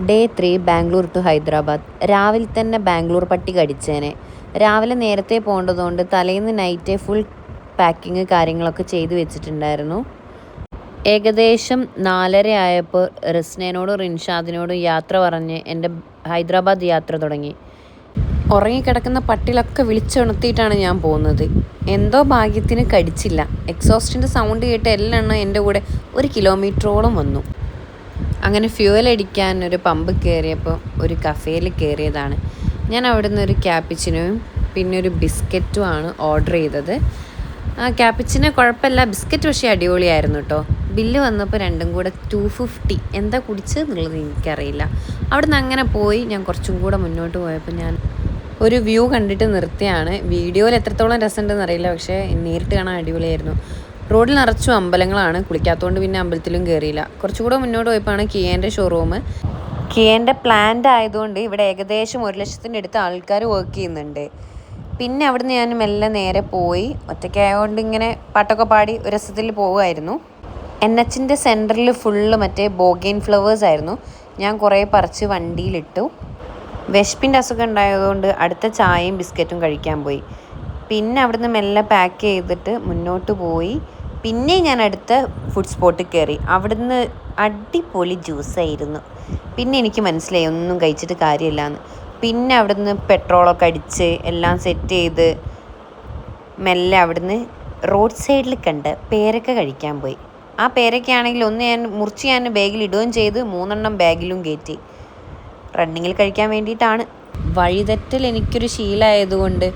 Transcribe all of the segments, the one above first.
Day 3 Bangalore to Hyderabad. രാവിലെ തന്നെ ബാംഗ്ലൂർ പട്ടി കടിച്ചേനെ. രാവിലെ നേരത്തെ പോകേണ്ടതുകൊണ്ട് തലേന്ന് നൈറ്റേ ഫുൾ പാക്കിങ് കാര്യങ്ങളൊക്കെ ചെയ്തു വെച്ചിട്ടുണ്ടായിരുന്നു. ഏകദേശം 4:30 ആയപ്പോൾ റിസ്നേനോടും റിൻഷാദിനോടും യാത്ര പറഞ്ഞ് എൻ്റെ ഹൈദരാബാദ് യാത്ര തുടങ്ങി. ഉറങ്ങിക്കിടക്കുന്ന പട്ടികളൊക്കെ വിളിച്ചുണർത്തിയിട്ടാണ് ഞാൻ പോകുന്നത്. എന്തോ ഭാഗ്യത്തിന് കടിച്ചില്ല. എക്സോസ്റ്റിൻ്റെ സൗണ്ട് കേട്ട് എല്ലാം എൻ്റെ കൂടെ 1 കിലോമീറ്ററോളം വന്നു. അങ്ങനെ ഫ്യൂവൽ അടിക്കാൻ ഒരു പമ്പ് കയറിയപ്പോൾ ഒരു കഫേയിൽ കയറിയതാണ്. ഞാൻ അവിടുന്ന് ഒരു ക്യാപ്പിച്ചിനോയും പിന്നെ ഒരു ബിസ്ക്കറ്റുമാണ് ഓർഡർ ചെയ്തത്. ആ ക്യാപ്പിച്ചിനോ കുഴപ്പമില്ല, ബിസ്ക്കറ്റ് പക്ഷേ അടിപൊളിയായിരുന്നു കേട്ടോ. ബില്ല് വന്നപ്പോൾ രണ്ടും കൂടെ 250. എന്താ കുടിച്ചതെന്നുള്ളത് എനിക്കറിയില്ല. അവിടുന്ന് അങ്ങനെ പോയി ഞാൻ കുറച്ചും കൂടെ മുന്നോട്ട് പോയപ്പോൾ ഞാൻ ഒരു വ്യൂ കണ്ടിട്ട് നിർത്തിയാണ്. വീഡിയോയിൽ എത്രത്തോളം രസമുണ്ടെന്ന് അറിയില്ല, പക്ഷേ നേരിട്ട് കാണാൻ അടിപൊളിയായിരുന്നു. റോഡിൽ നിറച്ചും അമ്പലങ്ങളാണ്. കുളിക്കാത്തതുകൊണ്ട് പിന്നെ അമ്പലത്തിലും കയറിയില്ല. കുറച്ചുകൂടെ മുന്നോട്ട് പോയപ്പോഴാണ് കിയേൻ്റെ ഷോറൂം. കിയേൻ്റെ പ്ലാന്റ് ആയതുകൊണ്ട് ഇവിടെ ഏകദേശം 1 ലക്ഷത്തിൻ്റെ അടുത്ത് ആൾക്കാർ വർക്ക് ചെയ്യുന്നുണ്ട്. പിന്നെ അവിടുന്ന് ഞാൻ മെല്ലെ നേരെ പോയി. ഒറ്റയ്ക്കായതുകൊണ്ട് ഇങ്ങനെ പാട്ടൊക്കെ പാടി ഒരു രസത്തിൽ പോവുമായിരുന്നു. NHൻ്റെ സെൻറ്ററിൽ ഫുള്ള് മറ്റേ ബോഗെയിൻ ഫ്ലവേഴ്സ് ആയിരുന്നു. ഞാൻ കുറേ പറിച്ച് വണ്ടിയിലിട്ടു. വിശപ്പിൻ്റെ അസുഖം ഉണ്ടായതുകൊണ്ട് അടുത്ത ചായയും ബിസ്ക്കറ്റും കഴിക്കാൻ പോയി. പിന്നെ അവിടുന്ന് മെല്ലെ പാക്ക് ചെയ്തിട്ട് മുന്നോട്ട് പോയി. പിന്നെ ഞാൻ അടുത്ത ഫുഡ് സ്പോട്ടിൽ കയറി. അവിടുന്ന് അടിപൊളി ജ്യൂസായിരുന്നു. പിന്നെ എനിക്ക് മനസ്സിലായി ഒന്നും കഴിച്ചിട്ട് കാര്യമില്ലാന്ന്. പിന്നെ അവിടുന്ന് പെട്രോളൊക്കെ അടിച്ച് എല്ലാം സെറ്റ് ചെയ്ത് മെല്ലെ അവിടുന്ന് റോഡ് സൈഡിൽ കണ്ട് പേരക്ക കഴിക്കാൻ പോയി. ആ പേരക്കയാണെങ്കിൽ ഒന്ന് ഞാൻ മുറിച്ച് ഞാൻ ബാഗിൽ ഇടുകയും ചെയ്ത് 3 ബാഗിലും കയറ്റി. റണ്ണിങ്ങിൽ കഴിക്കാൻ വേണ്ടിയിട്ടാണ്. വഴിതെറ്റൽ എനിക്കൊരു ശീലമായതുകൊണ്ട്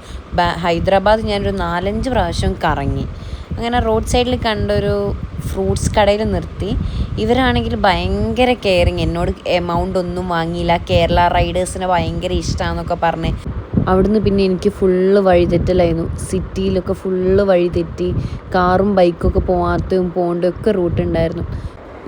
ഹൈദരാബാദ് ഞാനൊരു 4-5 പ്രാവശ്യം കറങ്ങി. അങ്ങനെ റോഡ് സൈഡിൽ കണ്ടൊരു ഫ്രൂട്ട്സ് കടയിൽ നിർത്തി. ഇവരാണെങ്കിൽ ഭയങ്കര കെയറിങ്, എന്നോട് എമൗണ്ട് ഒന്നും വാങ്ങിയില്ല. കേരള റൈഡേഴ്സിനെ ഭയങ്കര ഇഷ്ടമാണെന്നൊക്കെ പറഞ്ഞ് അവിടുന്ന് പിന്നെ എനിക്ക് ഫുള്ള് വഴിതെറ്റലായിരുന്നു. സിറ്റിയിലൊക്കെ ഫുള്ള് വഴിതെറ്റി. കാറും ബൈക്കൊക്കെ പോകാത്തതും പോകേണ്ടതൊക്കെ റൂട്ടുണ്ടായിരുന്നു.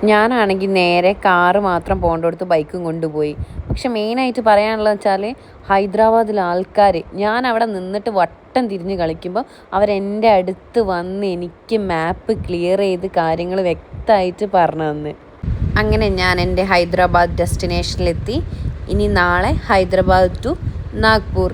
ഞാനാണെങ്കിൽ നേരെ കാറ് മാത്രം പോകേണ്ടടുത്ത് ബൈക്കും കൊണ്ടുപോയി. പക്ഷെ മെയിനായിട്ട് പറയാനുള്ളത് വെച്ചാൽ ഹൈദരാബാദിലെ ആൾക്കാർ, ഞാൻ അവിടെ നിന്നിട്ട് വട്ടം തിരിഞ്ഞ് കളിക്കുമ്പോൾ അവരെൻ്റെ അടുത്ത് വന്ന് എനിക്ക് മാപ്പ് ക്ലിയർ ചെയ്ത് കാര്യങ്ങൾ വ്യക്തമായിട്ട് പറഞ്ഞു തന്ന്. അങ്ങനെ ഞാൻ എൻ്റെ ഹൈദരാബാദ് ഡെസ്റ്റിനേഷനിലെത്തി. ഇനി നാളെ ഹൈദരാബാദ് ടു നാഗ്പൂർ.